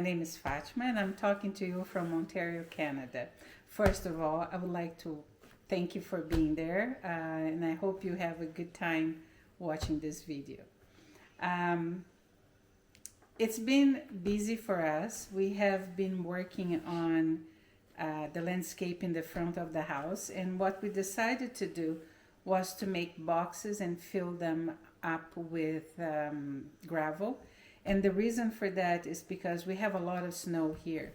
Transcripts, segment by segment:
name is Fátima, and I'm talking to you from Ontario, Canada. First of all, I would like to thank you for being there, and I hope you have a good time watching this video. It's been busy for us. We have been working on the landscape in the front of the house, and what we decided to do was to make boxes and fill them up with gravel. And the reason for that is because we have a lot of snow here.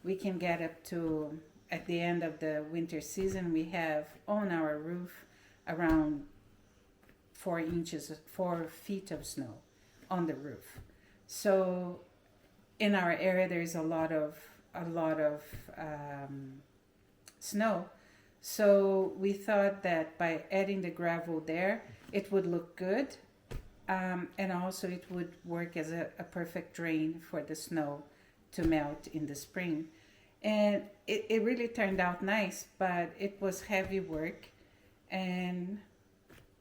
We can get up to, at the end of the winter season, we have on our roof around 4 feet of snow on the roof. So in our area there's a lot of snow. So we thought that by adding the gravel there, it would look good. And also it would work as a perfect drain for the snow to melt in the spring. And it really turned out nice, but it was heavy work, and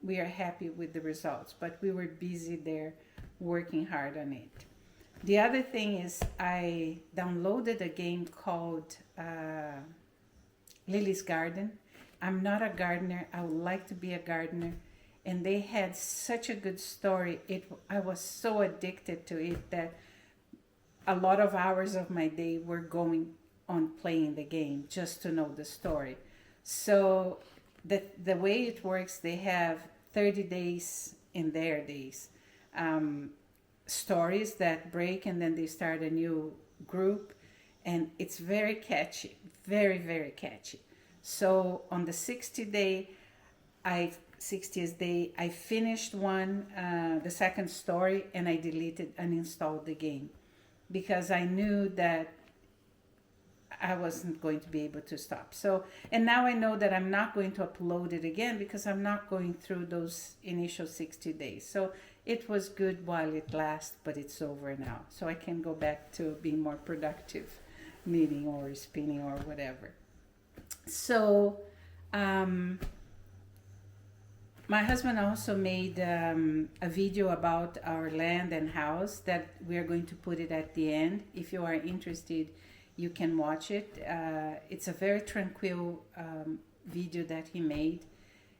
we are happy with the results. But we were busy there working hard on it. The other thing is I downloaded a game called Lily's Garden. I'm not a gardener. I would like to be a gardener. And they had such a good story. I was so addicted to it that a lot of hours of my day were going on playing the game just to know the story. So the way it works, they have 30 days in their days, stories that break, and then they start a new group, and it's very catchy, very, very catchy. So on the 60th day, I finished the second story, and I deleted and installed the game because I knew that I wasn't going to be able to stop. So, and now I know that I'm not going to upload it again because I'm not going through those initial 60 days. So it was good while it lasts, but it's over now. So I can go back to being more productive, knitting or spinning or whatever. So, my husband also made a video about our land and house that we are going to put it at the end. If you are interested, you can watch it. It's a very tranquil video that he made.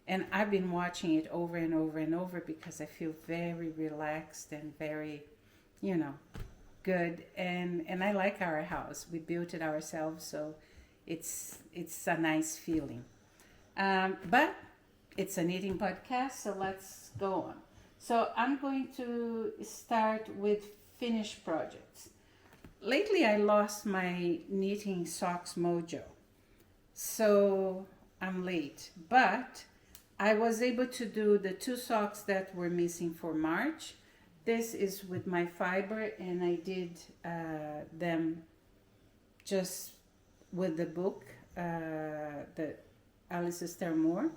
And I've been watching it over and over and over because I feel very relaxed and very, good. And I like our house. We built it ourselves, so it's a nice feeling. But it's a knitting podcast, so let's go on. So I'm going to start with finished projects. Lately I lost my knitting socks mojo, so I'm late. But I was able to do the 2 socks that were missing for March. This is with my Fibre, and I did them just with the book, the Alice Moore.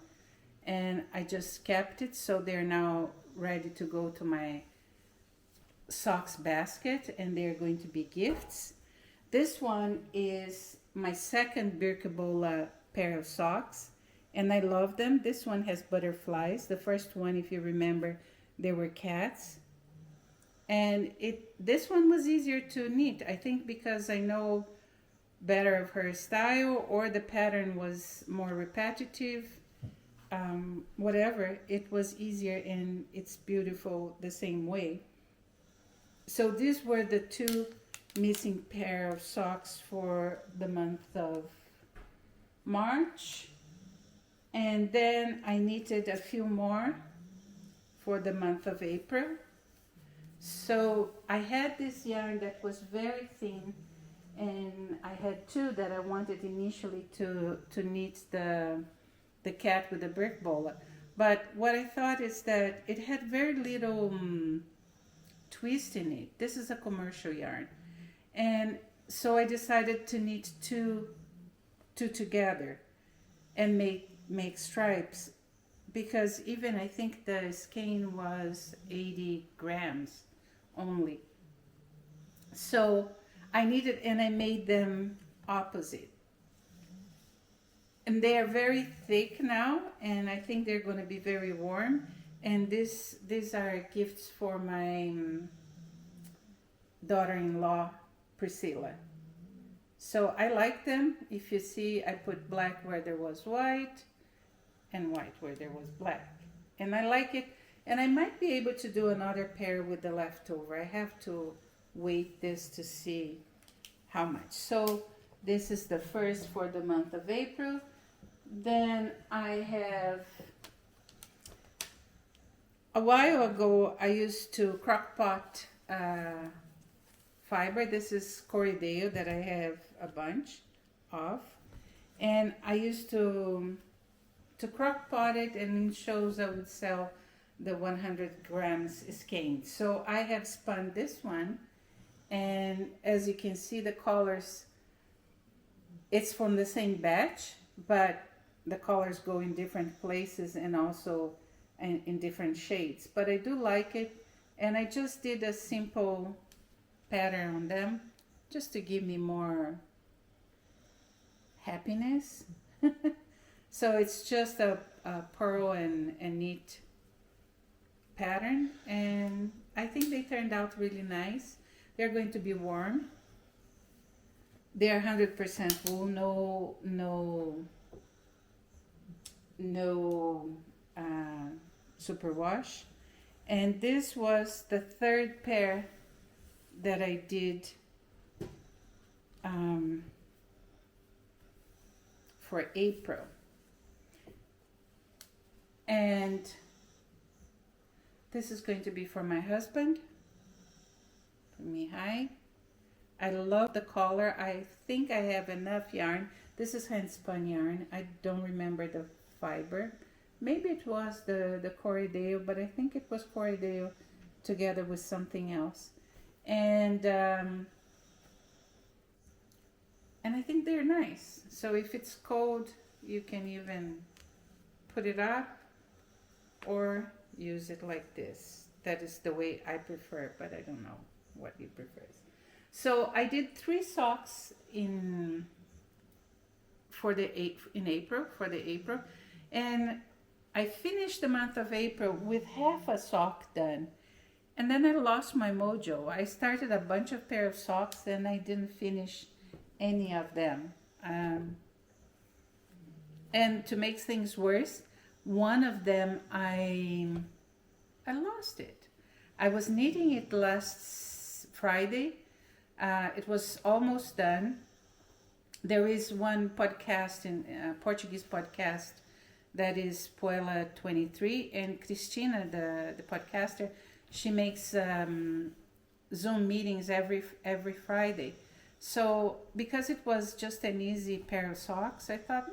And I just kept it, so they're now ready to go to my socks basket, and they're going to be gifts. This one is my second Birkabola pair of socks, and I love them. This one has butterflies. The first one, if you remember, they were cats. And this one was easier to knit, I think, because I know better of her style, or the pattern was more repetitive. Whatever, it was easier, and it's beautiful the same way. So these were the 2 missing pair of socks for the month of March, and then I knitted a few more for the month of April. So I had this yarn that was very thin, and I had 2 that I wanted initially to knit the cat with the brick bola. But what I thought is that it had very little twist in it. This is a commercial yarn. And so I decided to knit two together and make stripes, because even I think the skein was 80 grams only. So I knitted, and I made them opposite. And they are very thick now, and I think they're going to be very warm. And these are gifts for my daughter-in-law Priscilla. So I like them. If you see, I put black where there was white and white where there was black. And I like it. And I might be able to do another pair with the leftover. I have to weight this to see how much. So this is the first for the month of April. Then I have, a while ago, I used to crock pot fiber. This is Corrideo that I have a bunch of. And I used to crock pot it, and in shows I would sell the 100 grams skein. So I have spun this one, and as you can see, the colors, it's from the same batch, but the colors go in different places and also in different shades. But I do like it, and I just did a simple pattern on them just to give me more happiness. So it's just a pearl and knit pattern, and I think they turned out really nice. They're going to be warm. They're 100% wool, no superwash. And this was the third pair that I did for April. And this is going to be for my husband, for Mihai. I love the color. I think I have enough yarn. This is hand spun yarn. I don't remember the fiber. Maybe it was the Corrideo, but I think it was Corrideo together with something else. And I think they're nice. So if it's cold, you can even put it up or use it like this. That is the way I prefer, but I don't know what he prefers. So I did 3 socks in April, and I finished the month of April with half a sock done, and then I lost my mojo. I started a bunch of pair of socks and I didn't finish any of them. And to make things worse, one of them I lost it. I was knitting it last Friday. It was almost done. There is one podcast, Portuguese podcast, that is Poela 23, and Cristina, the podcaster, she makes Zoom meetings every Friday. So because it was just an easy pair of socks, I thought,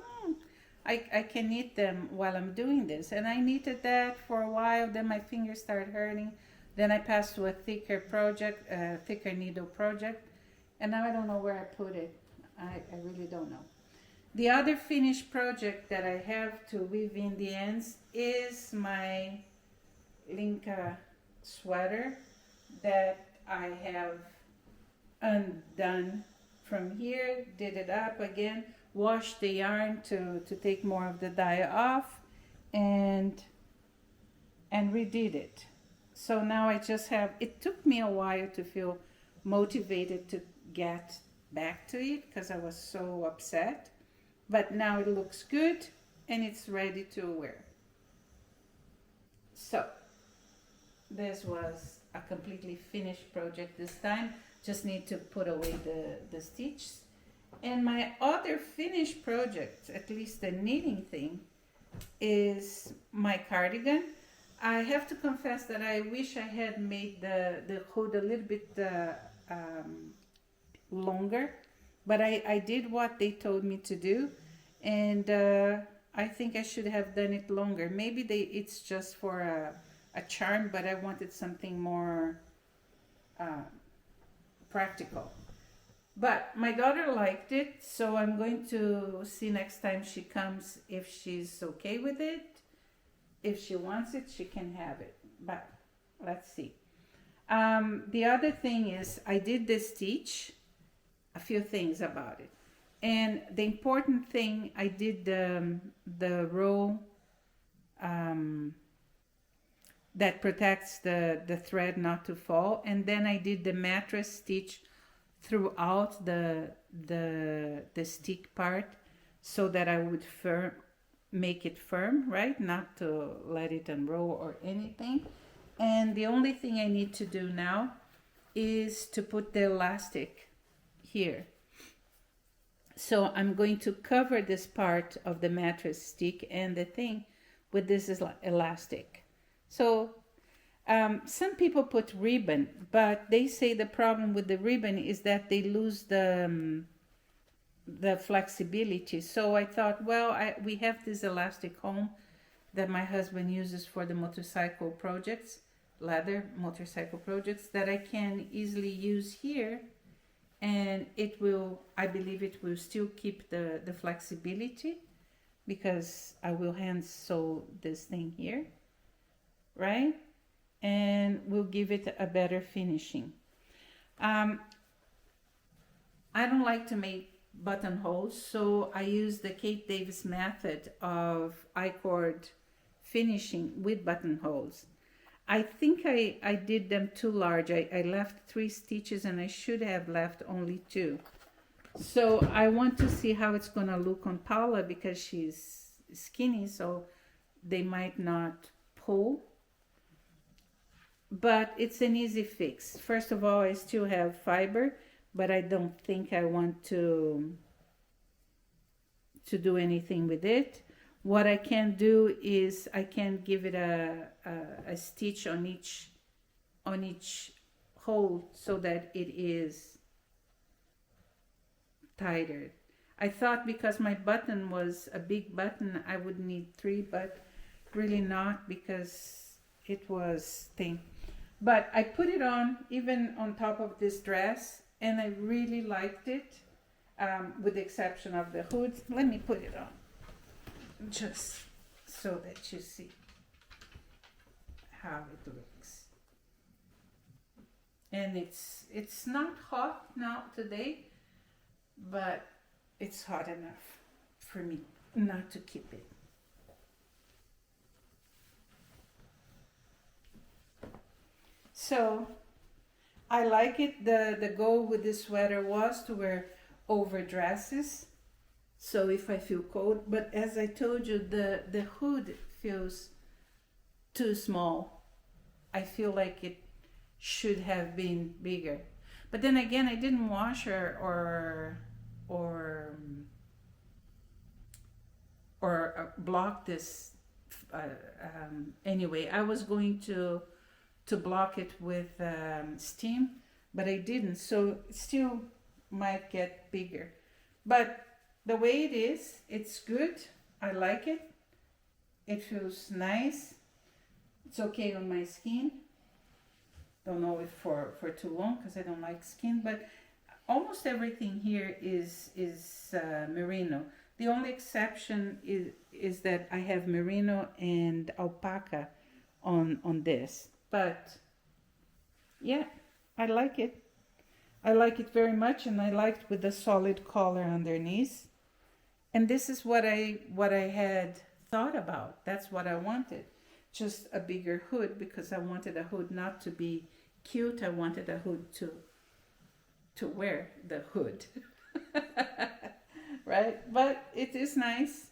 I can knit them while I'm doing this. And I knitted that for a while, then my fingers started hurting. Then I passed to a thicker needle project, and now I don't know where I put it. I really don't know. The other finished project that I have to weave in the ends is my Linka sweater that I have undone from here, did it up again, washed the yarn to take more of the dye off, and redid it. So now I just have, it took me a while to feel motivated to get back to it because I was so upset. But now it looks good and it's ready to wear. So this was a completely finished project this time. Just need to put away the stitches. And my other finished project, at least the knitting thing, is my cardigan. I have to confess that I wish I had made the hood a little bit longer, but I did what they told me to do, and I think I should have done it longer. Maybe it's just for a charm, but I wanted something more practical. But my daughter liked it, so I'm going to see next time she comes if she's okay with it. If she wants it, she can have it, but let's see. The other thing is I did this stitch, a few things about it. And the important thing, I did the row that protects the thread not to fall. And then I did the mattress stitch throughout the stick part so that I would make it firm, right? Not to let it unroll or anything. And the only thing I need to do now is to put the elastic here. So I'm going to cover this part of the mattress stick and the thing with this elastic. So some people put ribbon, but they say the problem with the ribbon is that they lose the flexibility. So I thought, well, we have this elastic home that my husband uses for the motorcycle projects, leather motorcycle projects, that I can easily use here, and it will, I believe it will still keep the flexibility, because I will hand sew this thing here, right? And we'll give it a better finishing. I don't like to make buttonholes, so I use the Kate Davis method of I-cord finishing with buttonholes. I think I did them too large. I left 3 stitches and I should have left only 2. So I want to see how it's gonna look on Paula, because she's skinny, so they might not pull. But it's an easy fix. First of all, I still have fiber, but I don't think I want to do anything with it. What I can do is I can give it a stitch on each hole so that it is tighter. I thought because my button was a big button, I would need 3, but really not, because it was thin. But I put it on even on top of this dress, and I really liked it, with the exception of the hood. Let me put it on, just so that you see how it looks. And it's not hot now today, but it's hot enough for me not to keep it. So I like it. The goal with this sweater was to wear over dresses, so if I feel cold. But as I told you, the hood feels too small. I feel like it should have been bigger. But then again, I didn't wash her or block this anyway. I was going to block it with steam, but I didn't, so it still might get bigger. But the way it is, it's good. I like it. It feels nice. It's okay on my skin. Don't know if for too long, because I don't like skin, but almost everything here is merino. The only exception is that I have merino and alpaca on this. But yeah, I like it. I like it very much, and I liked with the solid collar underneath. And this is what I had thought about. That's what I wanted. Just a bigger hood, because I wanted a hood not to be cute. I wanted a hood to wear the hood. Right? But it is nice.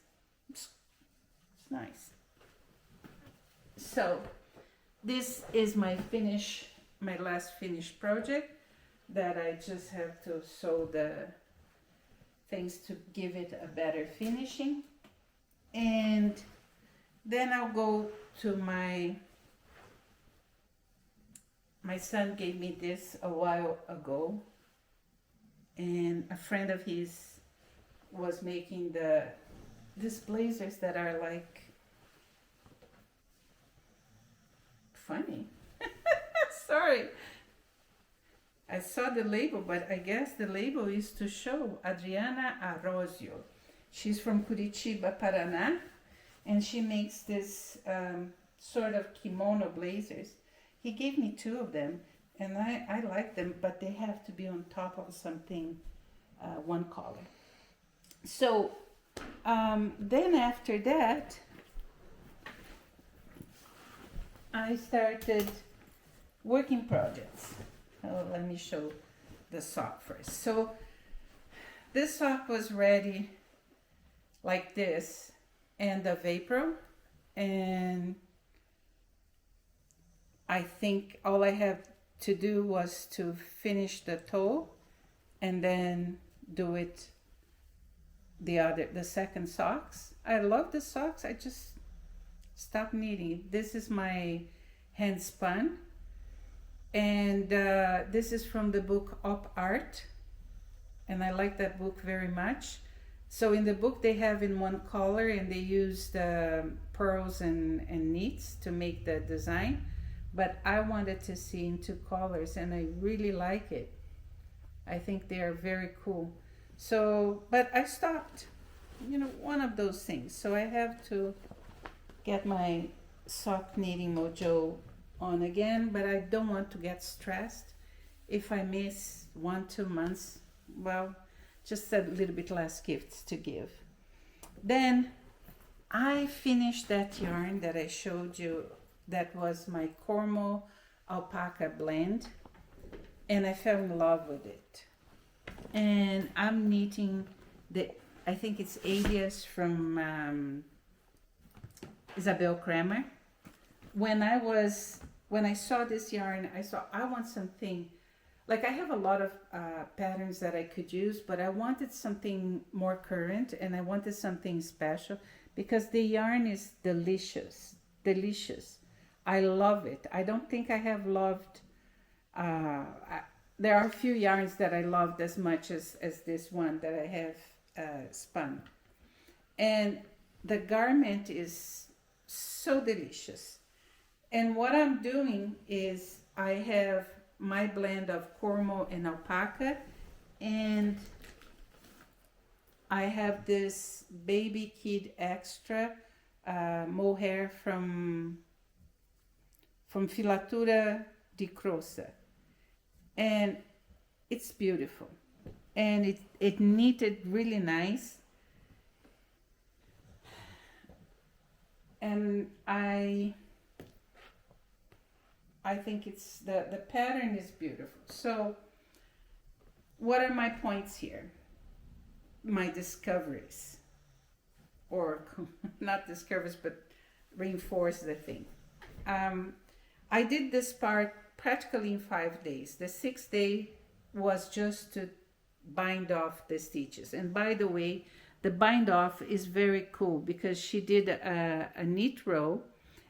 It's nice. So this is my last finished project, that I just have to sew the things to give it a better finishing. And then I'll go to my son gave me this a while ago, and a friend of his was making these blazers that are like funny. Sorry, I saw the label, but I guess the label is to show Adriana Arrozio. She's from Curitiba, Paraná, and she makes this sort of kimono blazers. He gave me 2 of them, and I like them, but they have to be on top of something, one color. So then after that, I started working projects. Oh, let me show the sock first. So this sock was ready like this end of April, and I think all I have to do was to finish the toe and then do it the second socks. I love the socks. I just stopped knitting. This is my hand spun, and this is from the book Op Art, and I like that book very much. So in the book they have in one color, and they use the pearls and knits to make the design, but I wanted to see in two colors, and I really like it. I think they are very cool. So, but I stopped, one of those things. So I have to get my sock knitting mojo on again, but I don't want to get stressed if I miss 1-2 months. Well, just a little bit less gifts to give. Then I finished that yarn that I showed you. That was my Cormo alpaca blend, and I fell in love with it. And I'm knitting I think it's Alias from Isabel Kramer. When I saw this yarn, I want something, like I have a lot of patterns that I could use, but I wanted something more current, and I wanted something special because the yarn is delicious. I love it. I don't think I have loved, there are a few yarns that I loved as much as this one that I have spun. And the garment is so delicious. And what I'm doing is I have my blend of Cormo and alpaca, and I have this Baby Kid Extra mohair from Filatura di Croce. And it's beautiful, and it knitted really nice, and I think it's the pattern is beautiful. So what are my points here? My discoveries, or not discoveries, but reinforce the thing. I did this part practically in 5 days. The 6th day was just to bind off the stitches. And by the way, the bind off is very cool because she did a knit row,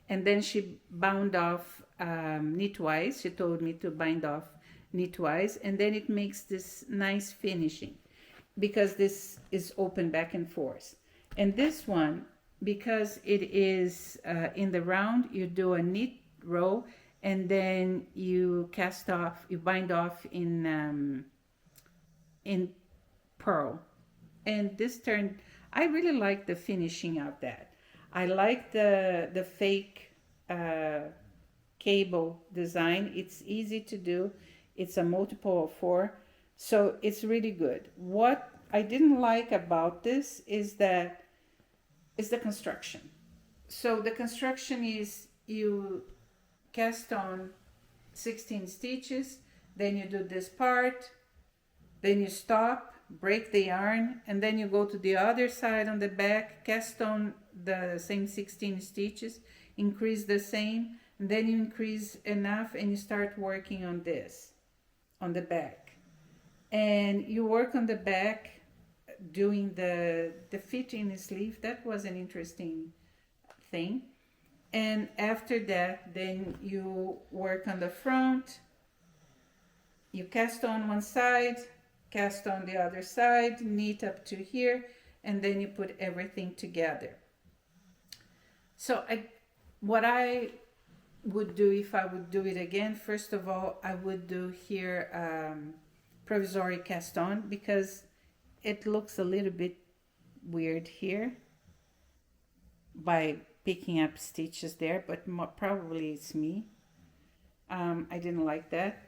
and then she bound off knitwise. She told me to bind off knitwise, and then it makes this nice finishing because this is open back and forth. And this one, because it is in the round, you do a knit row, and then you bind off in pearl. And this turned, I really like the finishing of that. I like the fake cable design. It's easy to do. It's a multiple of 4, so it's really good. What I didn't like about this is the construction. So the construction is you cast on 16 stitches, then you do this part, then you stop, break the yarn, and then you go to the other side on the back, cast on the same 16 stitches, increase the same, and then you increase enough, and you start working on this on the back, and you work on the back doing the fit in the sleeve. That was an interesting thing. And after that, then you work on the front, you cast on one side, cast on the other side, knit up to here, and then you put everything together. So what I would do if I would do it again, first of all, I would do here provisory cast on, because it looks a little bit weird here by picking up stitches there, but probably it's me. I didn't like that.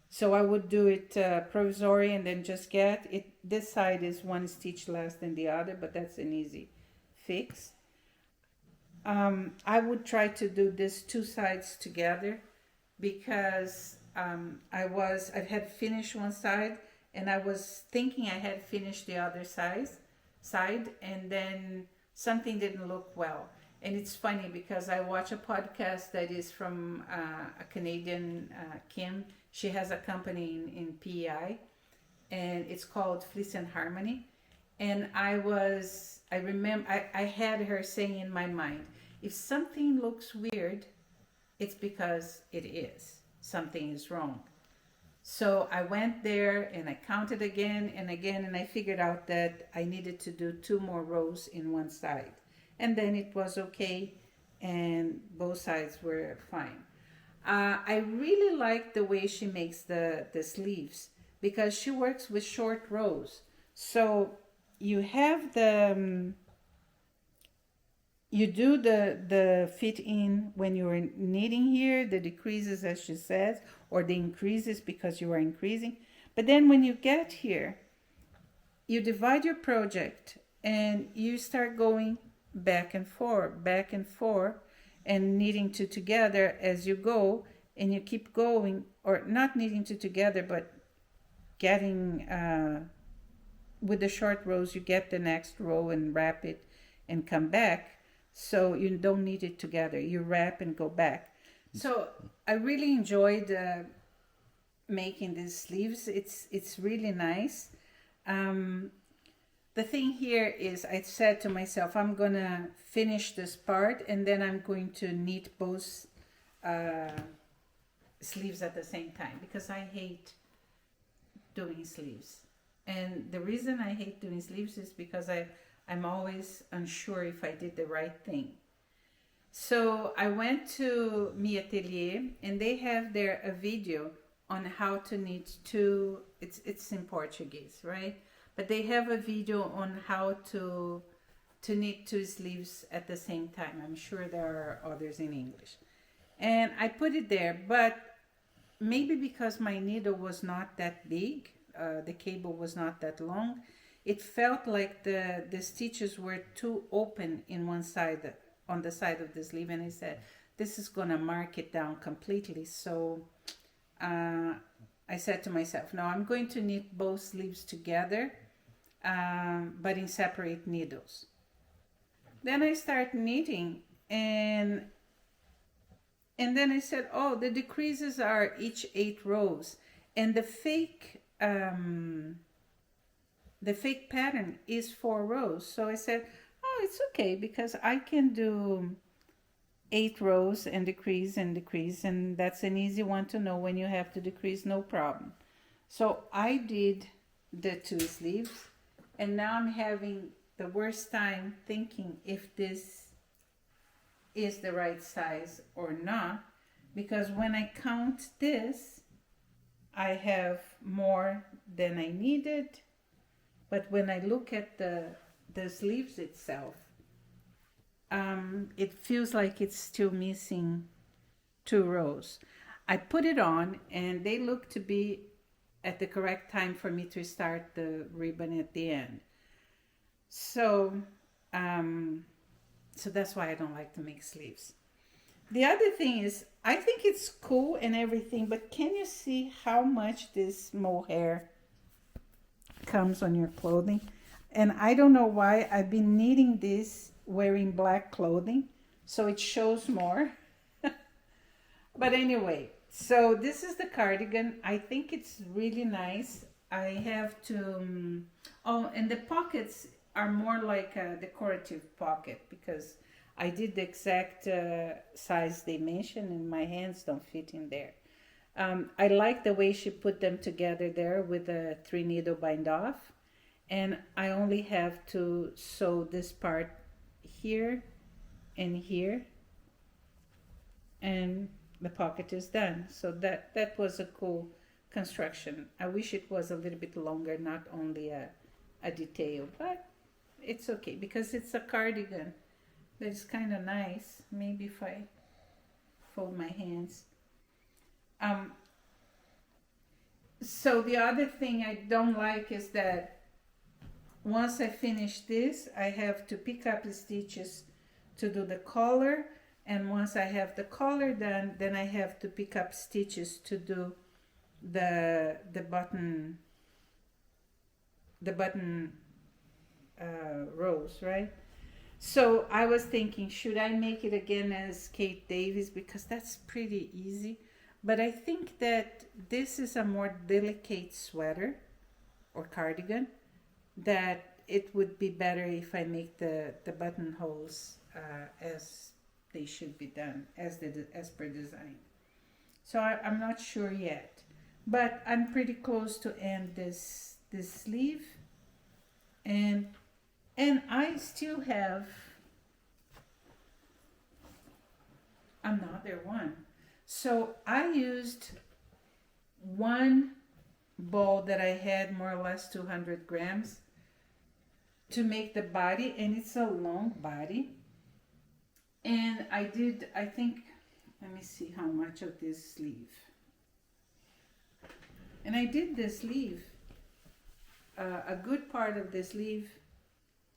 So I would do it provisory and then just get it. This side is one stitch less than the other, but that's an easy fix. I would try to do this 2 sides together, because I had finished one side, and I was thinking I had finished the other side, and then something didn't look well. And it's funny because I watch a podcast that is from a Canadian, Kim. She has a company in PEI, and it's called Fleece and Harmony. And I remember I had her saying in my mind, if something looks weird, it's because it is. Something is wrong. So I went there and I counted again and again, and I figured out that I needed to do 2 more rows in one side. And then it was okay, and both sides were fine. I really like the way she makes the sleeves, because she works with short rows. So you have you do the fit in when you're knitting here, the decreases as she says, or the increases because you are increasing. But then when you get here, you divide your project and you start going back and forth, and knitting 2 together as you go, and you keep going, or not knitting 2 together, but getting, with the short rows, you get the next row and wrap it and come back. So you don't knit it together. You wrap and go back. So I really enjoyed making these sleeves. It's really nice. The thing here is, I said to myself, I'm gonna finish this part and then I'm going to knit both sleeves at the same time, because I hate doing sleeves. And the reason I hate doing sleeves is because I'm always unsure if I did the right thing. So I went to Mi Atelier, and they have there a video on how to knit 2, it's in Portuguese, right? But they have a video on how to knit 2 sleeves at the same time. I'm sure there are others in English. And I put it there, but maybe because my needle was not that big, the cable was not that long, it felt like the stitches were too open in one side, on the side of the sleeve, and I said, this is gonna mark it down completely. So I said to myself, no, I'm going to knit both sleeves together, but in separate needles. Then I start knitting, and then I said, oh, the decreases are each 8 rows, and the fake pattern is 4 rows. So I said, oh, it's okay, because I can do 8 rows and decrease, and that's an easy one to know when you have to decrease, no problem. So I did the 2 sleeves, and now I'm having the worst time thinking if this is the right size or not, because when I count this, I have more than I needed. But when I look at the sleeves itself, it feels like it's still missing 2 rows. I put it on, and they look to be at the correct time for me to start the ribbon at the end. So, so that's why I don't like to make sleeves. The other thing is, I think it's cool and everything, but can you see how much this mohair comes on your clothing? And I don't know why I've been knitting this wearing black clothing, so it shows more. But anyway, so this is the cardigan. I think it's really nice. I have to oh, and the pockets are more like a decorative pocket, because I did the exact size they mentioned, and my hands don't fit in there. I like the way she put them together there with a 3 needle bind off, and I only have to sew this part here and here, and the pocket is done. So that was a cool construction. I wish it was a little bit longer, not only a detail, but it's okay because it's a cardigan. That's kind of nice. Maybe if I fold my hands. So the other thing I don't like is that once I finish this, I have to pick up the stitches to do the collar, And once I have the collar done, then I have to pick up stitches to do the button rows, right? So I was thinking, should I make it again as Kate Davis, because that's pretty easy. But I think that this is a more delicate sweater or cardigan, that it would be better if I make the buttonholes as they should be done, as per design. So I'm not sure yet, but I'm pretty close to end this sleeve, and I still have another one. So I used one ball that I had, more or less 200 grams, to make the body, and it's a long body. And I think, let me see how much of this sleeve. And I did the sleeve, a good part of the sleeve.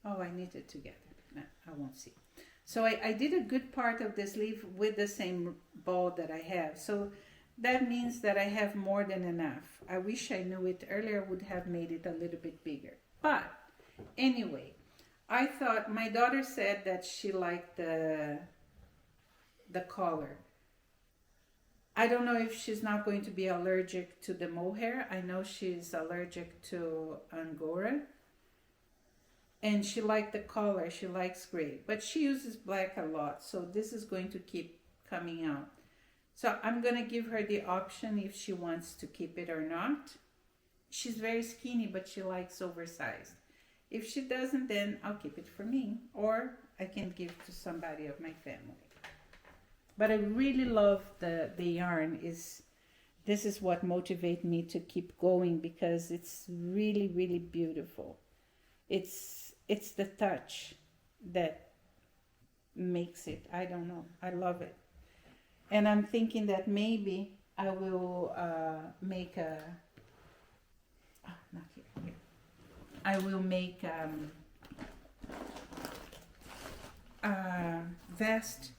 Oh, I knit it together. No, I won't see. So I did a good part of the sleeve with the same ball that I have. So that means that I have more than enough. I wish I knew it earlier, would have made it a little bit bigger. But anyway, I thought, my daughter said that she liked the collar. I don't know if she's not going to be allergic to the mohair. I know she's allergic to Angora. And she liked the color, she likes gray. But she uses black a lot, so this is going to keep coming out. So I'm going to give her the option if she wants to keep it or not. She's very skinny, but she likes oversized. If she doesn't, then I'll keep it for me, or I can give to somebody of my family. But I really love the yarn. This is what motivates me to keep going, because it's really, really beautiful. It's the touch that makes it. I don't know. I love it. And I'm thinking that maybe I will make a... Oh, not here. I will make a vest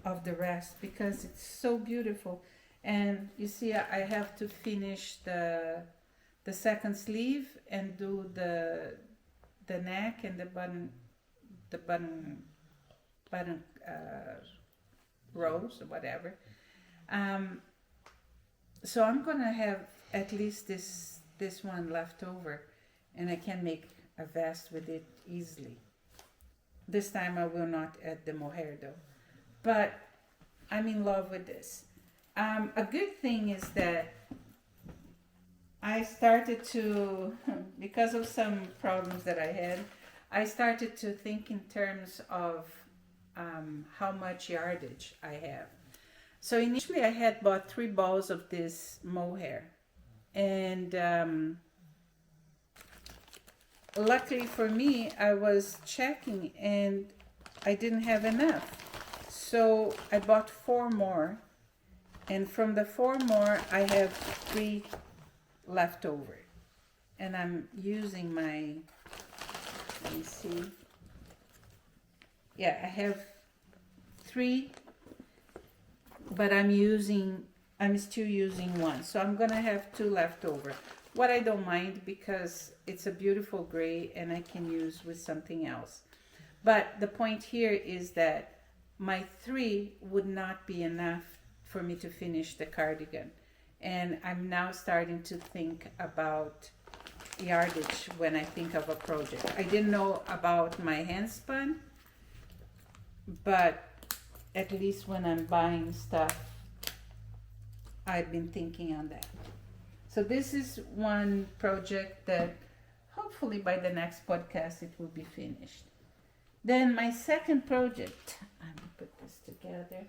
of the rest, because it's so beautiful. And you see, I have to finish the second sleeve and do the neck and the button rows or whatever. So I'm gonna have at least this one left over, and I can make a vest with it easily. This time I will not add the mohair though, but I'm in love with this. A good thing is that I started to, because of some problems that I had, I started to think in terms of how much yardage I have. So initially I had bought 3 balls of this mohair, and luckily for me, I was checking and I didn't have enough. So I bought 4 more, and from the 4 more I have 3 left over, and I'm using my, let me see, yeah, I have 3, but I'm still using 1, so I'm gonna have 2 left over. What I don't mind, because it's a beautiful gray and I can use with something else. But the point here is that my 3 would not be enough for me to finish the cardigan. And I'm now starting to think about yardage when I think of a project. I didn't know about my hand spun, but at least when I'm buying stuff, I've been thinking on that. So this is one project that hopefully by the next podcast it will be finished. Then my second project, I'm gonna put this together.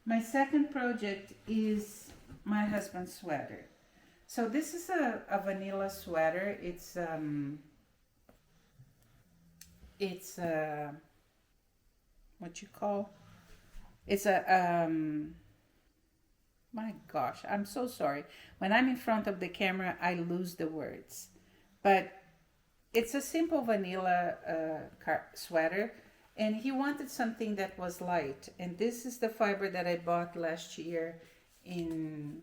My second project is my husband's sweater. So this is a vanilla sweater. It's what you call? It's a my gosh, I'm so sorry. When I'm in front of the camera, I lose the words. But it's a simple vanilla sweater, and he wanted something that was light. And this is the fiber that I bought last year in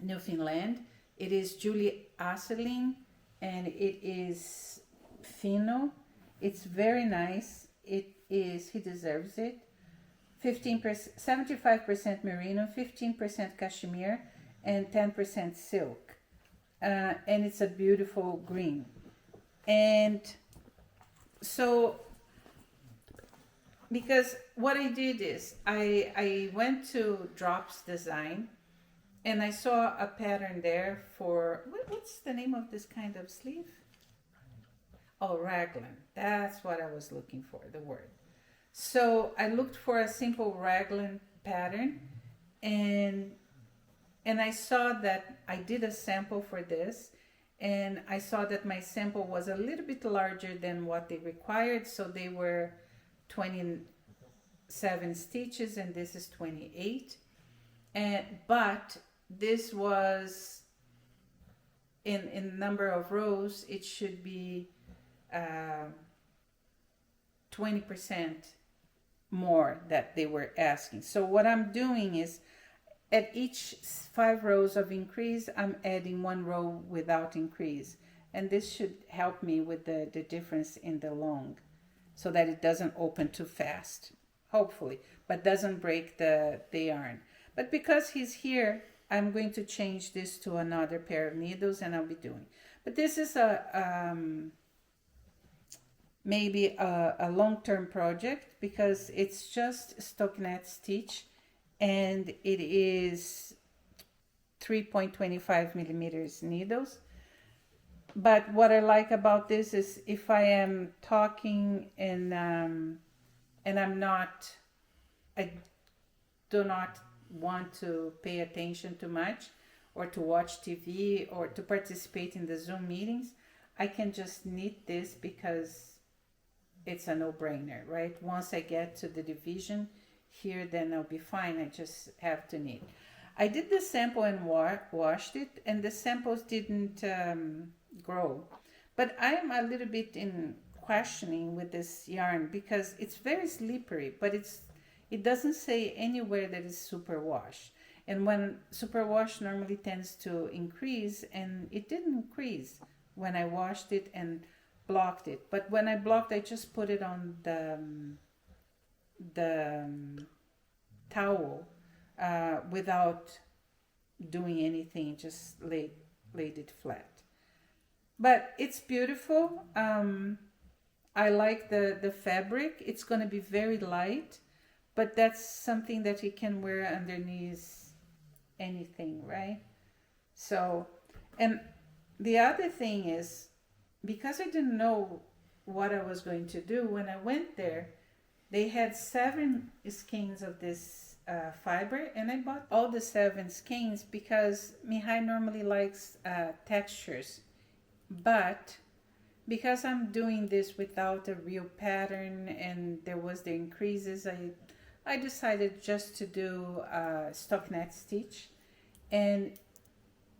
Newfoundland. It is Julie Asseling, and it is Fino. It's very nice. It is, he deserves it. 15%, 75% merino, 15% cashmere, and 10% silk. And it's a beautiful green. And so, because what I did is I went to Drops Design, and I saw a pattern there for, what's the name of this kind of sleeve? Oh, raglan. That's what I was looking for, the word. So I looked for a simple raglan pattern, and I saw that I did a sample for this, and I saw that my sample was a little bit larger than what they required. So they were 27 stitches, and this is 28. But this was in number of rows, it should be 20% more that they were asking. So what I'm doing is, at each 5 rows of increase, I'm adding 1 row without increase. And this should help me with the difference in the long, so that it doesn't open too fast, hopefully, but doesn't break the yarn. But because he's here, I'm going to change this to another pair of needles, and I'll be doing. But this is maybe a long-term project, because it's just stockinette stitch, and it is 3.25 millimeters needles. But what I like about this is, if I am talking and I do not want to pay attention too much, or to watch TV, or to participate in the Zoom meetings, I can just knit this, because it's a no-brainer, right? Once I get to the division here, then I'll be fine. I just have to knit. I did the sample and washed it, and the samples didn't grow. But I'm a little bit in questioning with this yarn, because it's very slippery, but it doesn't say anywhere that it's superwash. And when superwash normally tends to increase, and it didn't increase when I washed it and blocked it. But when I blocked, I just put it on the towel without doing anything, just laid it flat. But it's beautiful. I like the fabric. It's going to be very light, but that's something that you can wear underneath anything, right? So, and the other thing is, because I didn't know what I was going to do, when I went there, they had 7 skeins of this fiber, and I bought all the 7 skeins because Mihai normally likes textures. But because I'm doing this without a real pattern, and there was the increases, I decided just to do stockinette stitch, and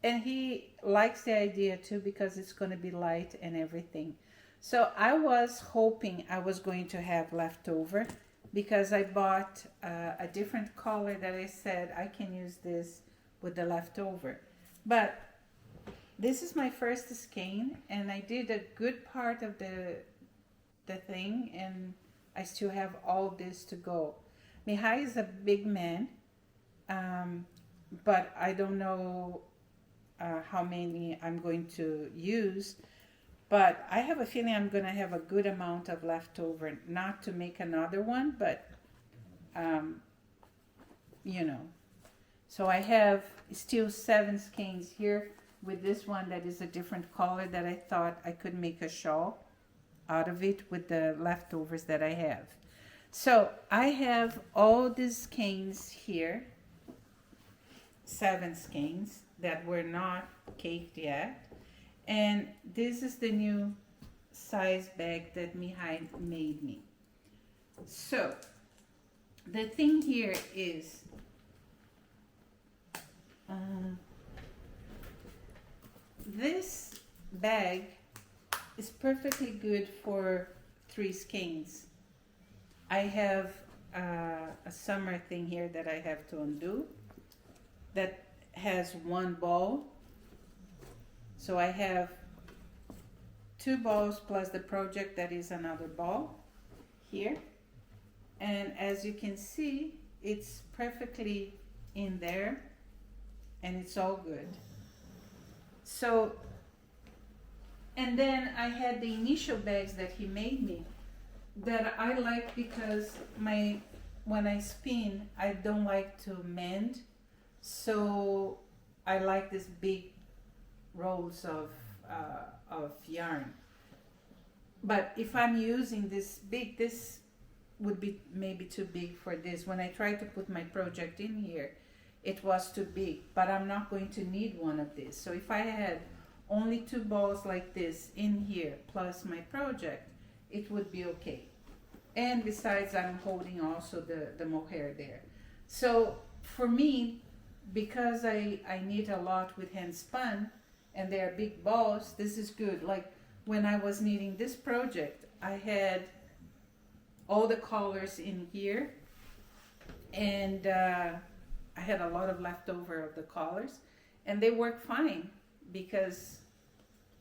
he likes the idea too, because it's going to be light and everything. So I was hoping I was going to have leftover, because I bought a different color that I said I can use this with the leftover. But this is my first skein, and I did a good part of the thing, and I still have all this to go. Mihai is a big man, but I don't know how many I'm going to use, but I have a feeling I'm going to have a good amount of leftover, not to make another one, but you know. So I have still 7 skeins here, with this one that is a different color, that I thought I could make a shawl out of it with the leftovers that I have. So I have all these skeins here, 7 skeins that were not caked yet, and this is the new size bag that Mihai made me. So the thing here is this bag is perfectly good for 3 skeins. I have a summer thing here that I have to undo that has 1 ball. So I have 2 balls plus the project that is another ball here. And as you can see, it's perfectly in there and it's all good. So, and then I had the initial bags that he made me that I like because when I spin, I don't like to mend. So I like this big rolls of yarn. But if I'm using this big, this would be maybe too big for this. When I tried to put my project in here, it was too big, but I'm not going to need one of these. So if I had only 2 balls like this in here plus my project, it would be okay. And besides, I'm holding also the mohair there. So for me, because I knit a lot with hand spun and they are big balls, this is good. Like when I was knitting this project, I had all the colors in here and I had a lot of leftover of the collars and they work fine because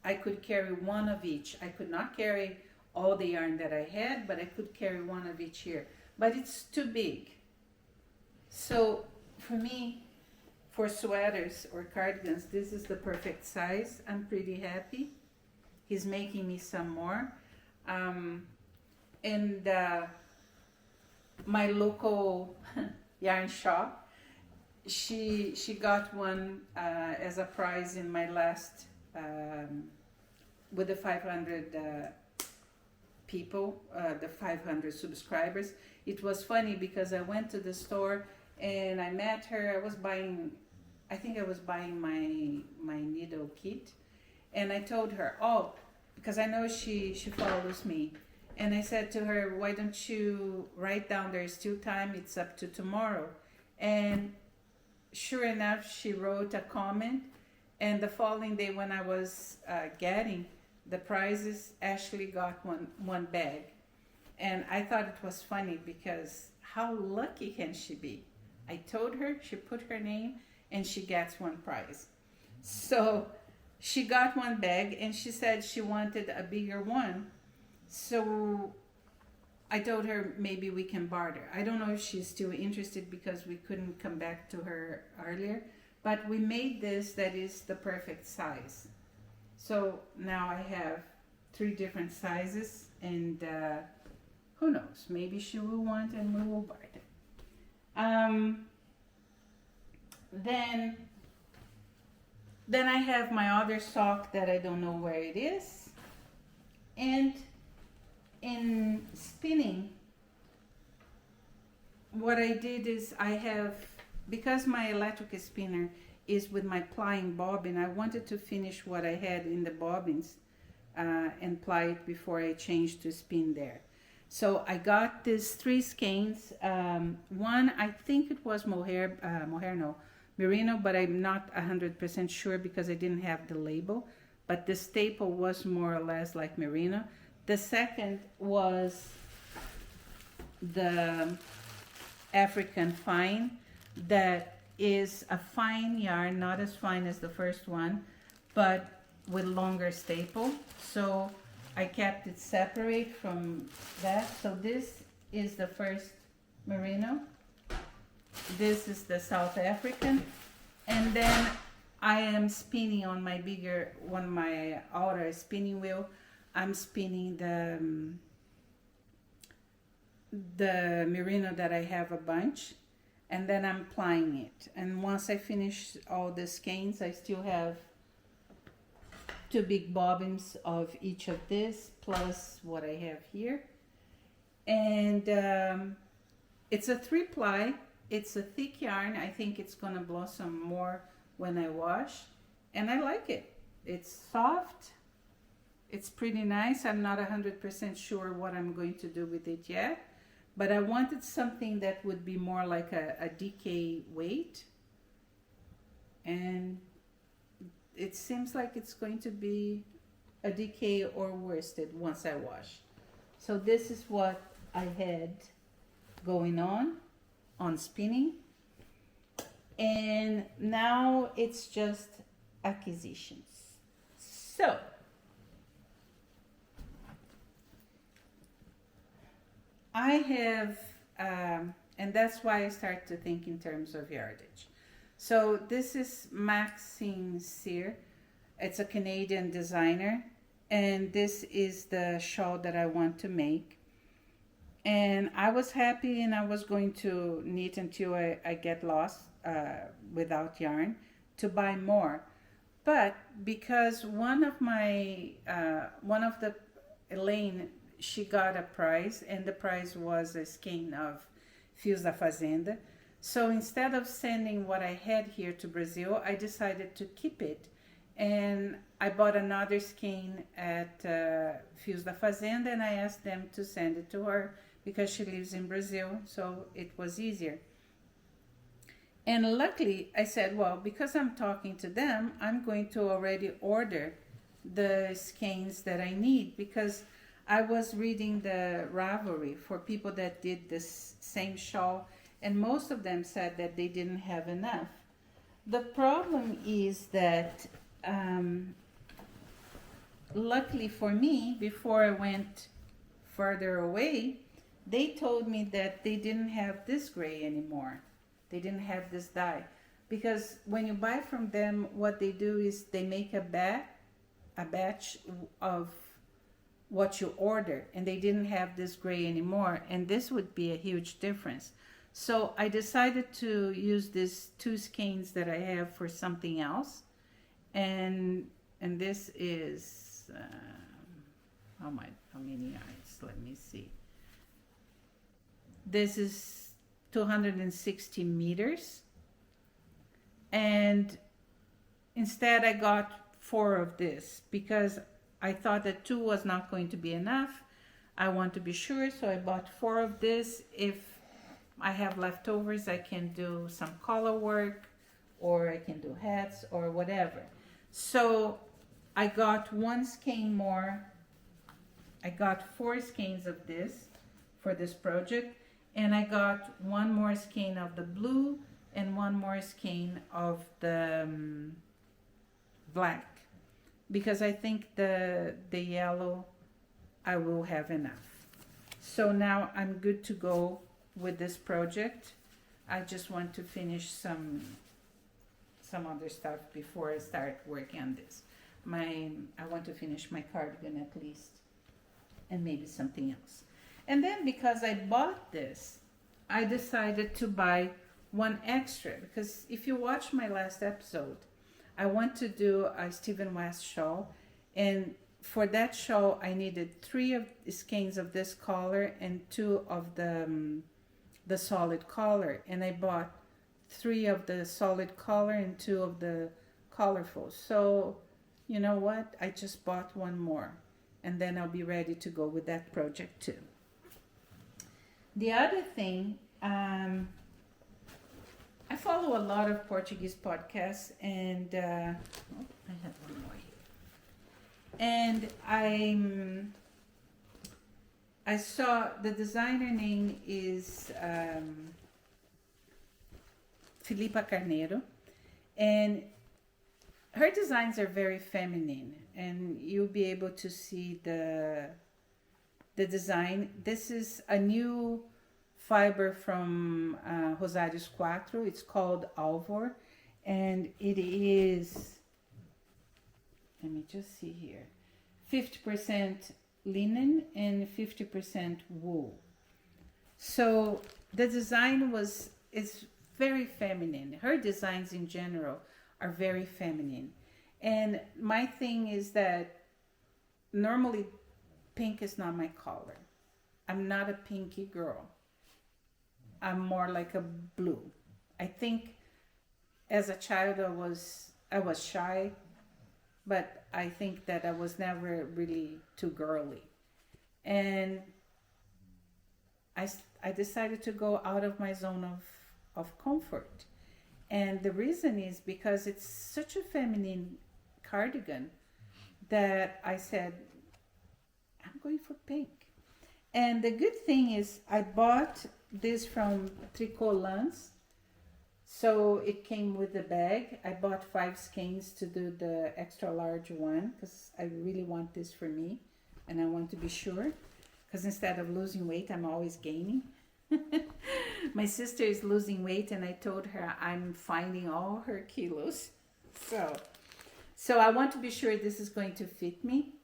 I could carry 1 of each. I could not carry all the yarn that I had, but I could carry 1 of each here. But it's too big. So for me, for sweaters or cardigans, this is the perfect size. I'm pretty happy. He's making me some more. And my local yarn shop, she got one as a prize in my last with the 500 people, the 500 subscribers. It was funny because I went to the store and I met her. I think I was buying my needle kit, and I told her, oh, because I know she follows me, and I said to her, why don't you write down, there's still time, it's up to tomorrow. And sure enough, she wrote a comment, and the following day when I was getting the prizes, Ashley got one bag. And I thought it was funny because how lucky can she be? I told her, she put her name, and she gets 1 prize. So she got 1 bag, and she said she wanted a bigger one. So I told her maybe we can barter. I don't know if she's still interested because we couldn't come back to her earlier, but we made this that is the perfect size. So now I have 3 different sizes, and who knows, maybe she will want and we will barter. Then I have my other sock that I don't know where it is. And in spinning, what I did is I have, because my electric spinner is with my plying bobbin, I wanted to finish what I had in the bobbins and ply it before I changed to spin there. So I got these 3 skeins. One, I think it was merino, but I'm not 100% sure because I didn't have the label. But the staple was more or less like merino. The second was the African fine, that is a fine yarn, not as fine as the first one, but with longer staple. So I kept it separate from that. So this is the first merino. This is the South African. And then I am spinning on my my outer spinning wheel. I'm spinning the merino that I have a bunch, and then I'm plying it. And once I finish all the skeins, I still have 2 big bobbins of each of this, plus what I have here. And it's a 3-ply. It's a thick yarn. I think it's gonna blossom more when I wash, and I like it. It's soft. It's pretty nice. I'm not 100% sure what I'm going to do with it yet, but I wanted something that would be more like a DK weight, and it seems like it's going to be a decay or worsted once I wash. So this is what I had going on spinning. And now it's just acquisitions. So I have, and that's why I start to think in terms of yardage. So this is Maxine Cyr. It's a Canadian designer, and this is the shawl that I want to make. And I was happy, and I was going to knit until I get lost without yarn to buy more. But because one of the Elaine, she got a prize, and the prize was a skein of Fios da Fazenda. So instead of sending what I had here to Brazil, I decided to keep it. And I bought another skein at Fios da Fazenda, and I asked them to send it to her because she lives in Brazil, so it was easier. And luckily, I said, well, because I'm talking to them, I'm going to already order the skeins that I need, because I was reading the Ravelry for people that did this same shawl, and most of them said that they didn't have enough. The problem is that, luckily for me, before I went further away, they told me that they didn't have this gray anymore. They didn't have this dye. Because when you buy from them, what they do is they make a batch of what you order, and they didn't have this gray anymore, and this would be a huge difference. So I decided to use these two skeins that I have for something else, and this is how many yards? Let me see. This is 260 meters, and instead I got 4 of this because I thought that 2 was not going to be enough. I want to be sure, so I bought 4 of this. If I have leftovers, I can do some collar work, or I can do hats or whatever. So I got 1 skein more. I got 4 skeins of this for this project, and I got 1 more skein of the blue and 1 more skein of the black, because I think the yellow I will have enough. So now I'm good to go with this project. I just want to finish some other stuff before I start working on this. I want to finish my cardigan at least, and maybe something else. And then because I bought this, I decided to buy 1 extra, because if you watch my last episode, I want to do a Stephen West shawl, and for that shawl I needed 3 of the skeins of this collar and 2 of the solid collar, and I bought 3 of the solid collar and 2 of the colorful. So you know what, I just bought 1 more, and then I'll be ready to go with that project too. The other thing, I follow a lot of Portuguese podcasts, and I have 1 more here. And I saw the designer name is Filipa Carneiro, and her designs are very feminine, and you'll be able to see the design. This is a new fiber from Rosarios Quatro. It's called Alvor, and it is, let me just see here, 50% linen and 50% wool. So the design is very feminine. Her designs in general are very feminine. And my thing is that normally pink is not my color. I'm not a pinky girl. I'm more like a blue. I think as a child I was shy, but I think that I was never really too girly. And I decided to go out of my zone of comfort. And the reason is because it's such a feminine cardigan that I said, I'm going for pink. And the good thing is I bought this from Tricot Lance. So it came with the bag. I bought 5 skeins to do the extra large one because I really want this for me and I want to be sure, because instead of losing weight, I'm always gaining. My sister is losing weight and I told her I'm finding all her kilos. So I want to be sure this is going to fit me.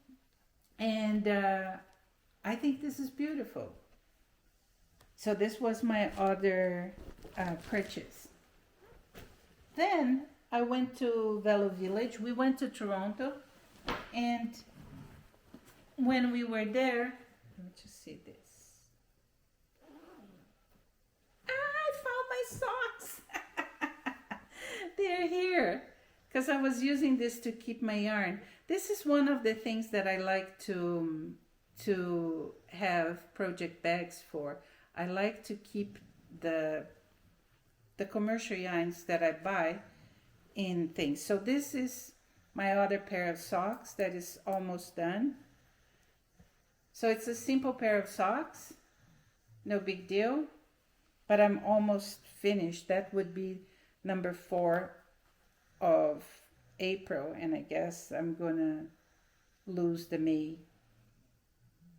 And I think this is beautiful. So this was my other purchase. Then I went to Velo Village. We went to Toronto, and when we were there, let me just see this. I found my socks. They're here because I was using this to keep my yarn. This is one of the things that I like to have project bags for. I like to keep the commercial yarns that I buy in things. So this is my other pair of socks that is almost done. So it's a simple pair of socks, no big deal, but I'm almost finished. That would be number 4 of April, and I guess I'm gonna lose the May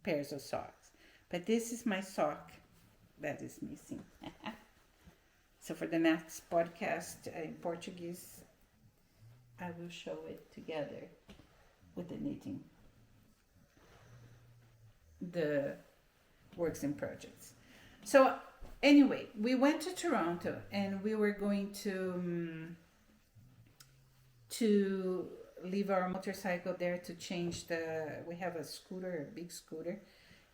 pairs of socks. But this is my sock that is missing. So for the next podcast in Portuguese, I will show it together with the knitting, the works in projects. So anyway, we went to Toronto and we were going to leave our motorcycle there to change we have a scooter, a big scooter,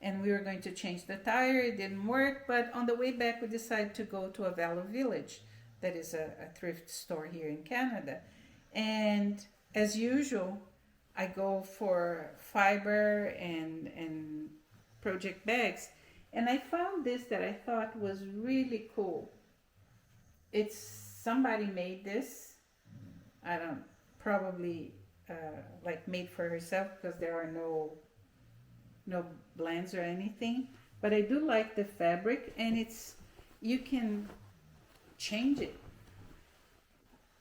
and we were going to change the tire. It didn't work, but on the way back we decided to go to a Velo Village, that is a thrift store here in Canada. And as usual, I go for Fibre and project bags, and I found this that I thought was really cool. It's somebody made this. I don't, probably like made for herself, because there are no blends or anything. But I do like the fabric, and it's, you can change it.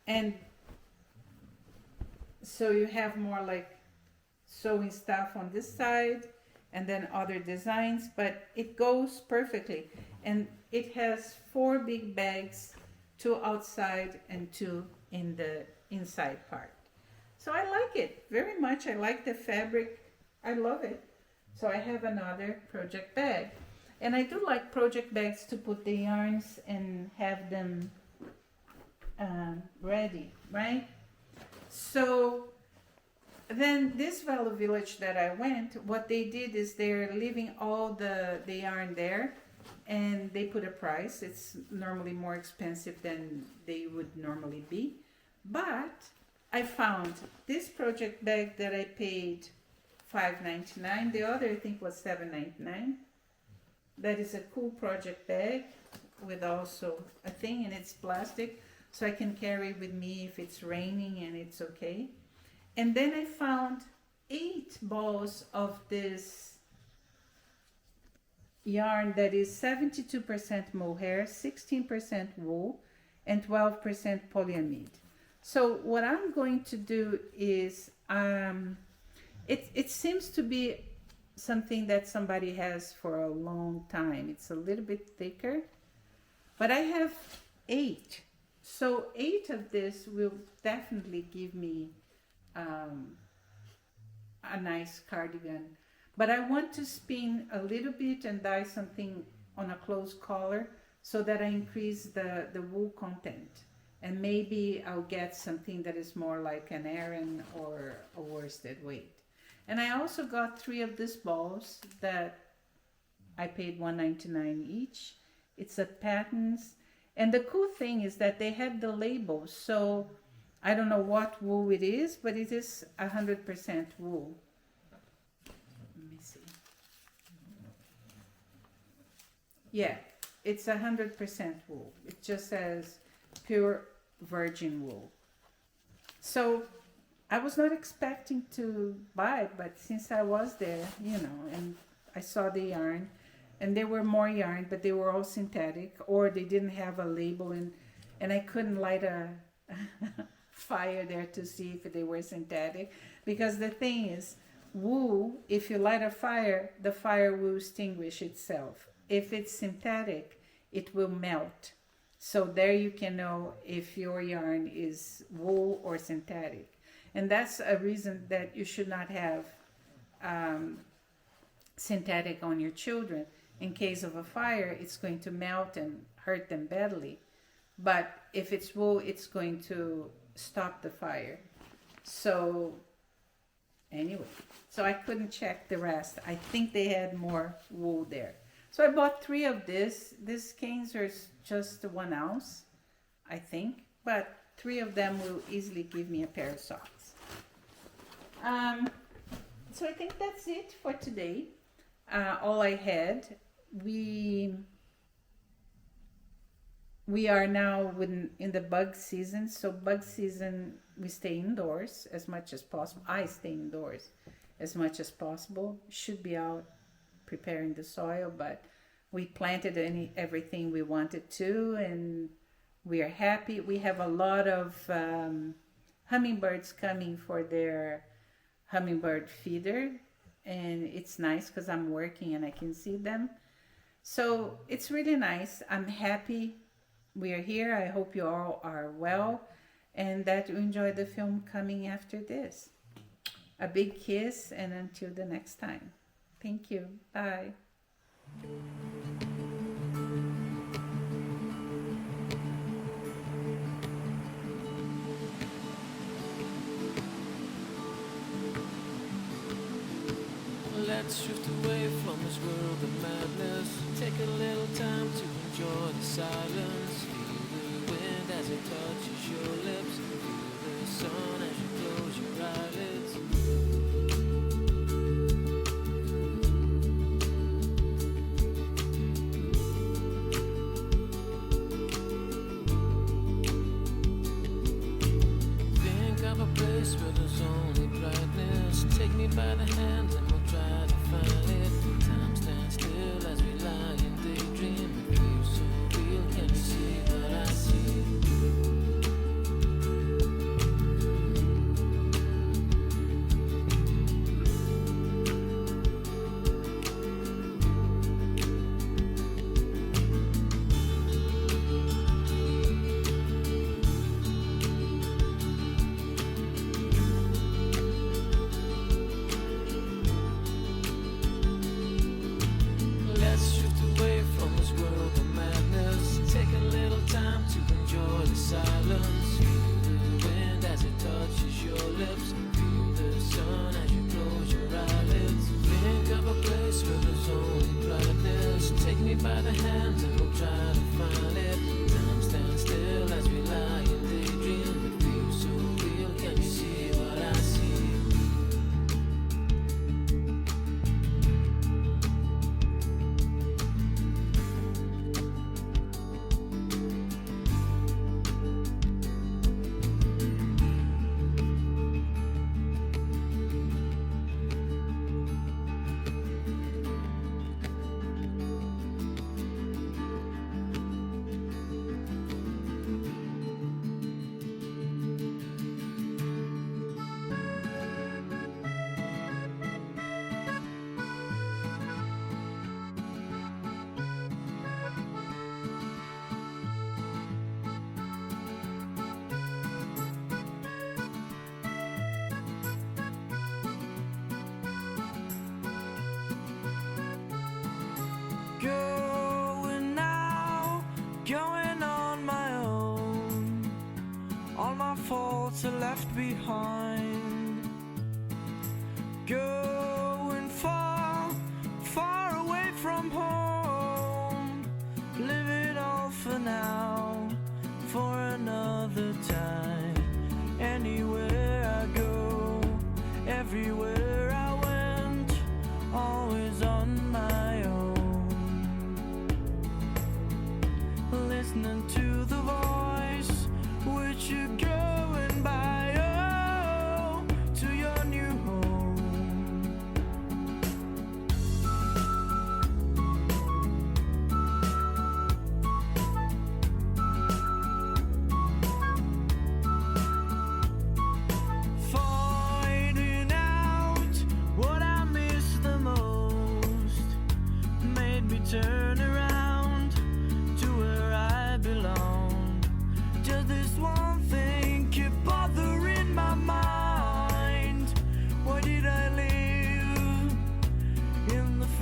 And so you have more like sewing stuff on this side and then other designs, but it goes perfectly. And it has 4 big bags, 2 outside and 2 in the inside part. So I like it very much. I like the fabric. I love it. So I have another project bag. And I do like project bags to put the yarns and have them ready, right? So then this Velo Village that I went, what they did is they're leaving all the yarn there, and they put a price. It's normally more expensive than they would normally be. But I found this project bag that I paid $5.99. The other I think was $7.99. That is a cool project bag with also a thing, and it's plastic, so I can carry it with me if it's raining and it's okay. And then I found 8 balls of this yarn that is 72% mohair, 16% wool, and 12% polyamide. So what I'm going to do is, it seems to be something that somebody has for a long time. It's a little bit thicker, but I have 8. So 8 of this will definitely give me a nice cardigan. But I want to spin a little bit and dye something on a close collar so that I increase the wool content. And maybe I'll get something that is more like an Aran or a worsted weight. And I also got 3 of these balls that I paid $1.99 each. It's a patterns. And the cool thing is that they had the labels. So I don't know what wool it is, but it is 100% wool. Let me see. Yeah, it's 100% wool. It just says pure virgin wool. So I was not expecting to buy it, but since I was there, and I saw the yarn, and there were more yarn, but they were all synthetic, or they didn't have a label, and I couldn't light a fire there to see if they were synthetic, because the thing is, wool, if you light a fire, the fire will extinguish itself. If it's synthetic, it will melt. So there you can know if your yarn is wool or synthetic. And that's a reason that you should not have synthetic on your children. In case of a fire, it's going to melt and hurt them badly. But if it's wool, it's going to stop the fire. So anyway, so I couldn't check the rest. I think they had more wool there. So I bought 3 of this. These skeins are just 1 ounce, I think. But 3 of them will easily give me a pair of socks. So I think that's it for today. All I had. We are now in the bug season. So bug season, we stay indoors as much as possible. I stay indoors as much as possible. Should be out preparing the soil, but we planted everything we wanted to, and we are happy. We have a lot of hummingbirds coming for their hummingbird feeder, and it's nice because I'm working and I can see them. So it's really nice. I'm happy we are here. I hope you all are well and that you enjoy the film coming after this. A big kiss, and until the next time. Thank you. Bye. Let's drift away from this world of madness. Take a little time to enjoy the silence. Feel the wind as it touches your lips. Feel the sun as you close your eyelids. Think of a place where there's only brightness. Take me by the hand and we'll try to find it. Time stands still as we lie and daydream. It feels so real, can you see what I see? Let's drift away from this world of madness. Take a little time to enjoy the silence. Feel the wind as it touches your lips. Feel the sun as you close your eyelids. Think of a place where there's only brightness. Take me by the hand and we'll try to find it. Time stands still as we lie and daydream. It feels so real, can you see what I see? Going now, going on my own. All my faults are left behind. Going far, far away from home. Live it all for now, for another time. Anywhere I go, everywhere I went, always on my own. Listening to the voice which you're going by. Oh,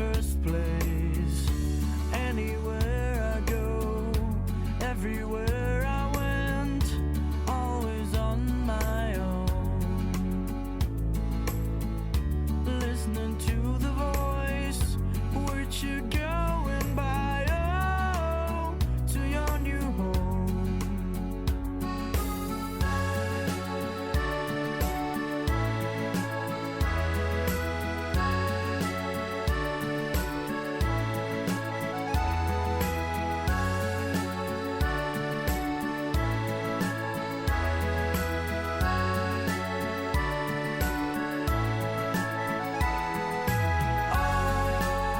first place. Anywhere I go, everywhere I went, always on my own. Listening to the voice, where'd you going by? Oh, to your new home.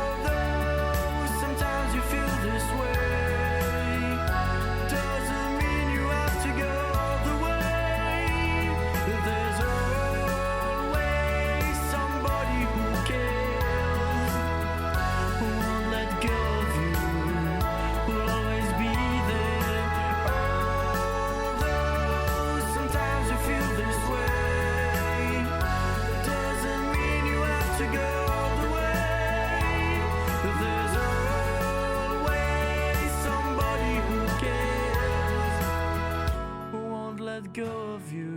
Although sometimes you feel this way, doesn't mean you have to go the way. There's always somebody who cares, who won't let go of you, who'll always be there. Although sometimes you feel this way, doesn't mean you have to go the way. There's always somebody who cares, who won't let go of you,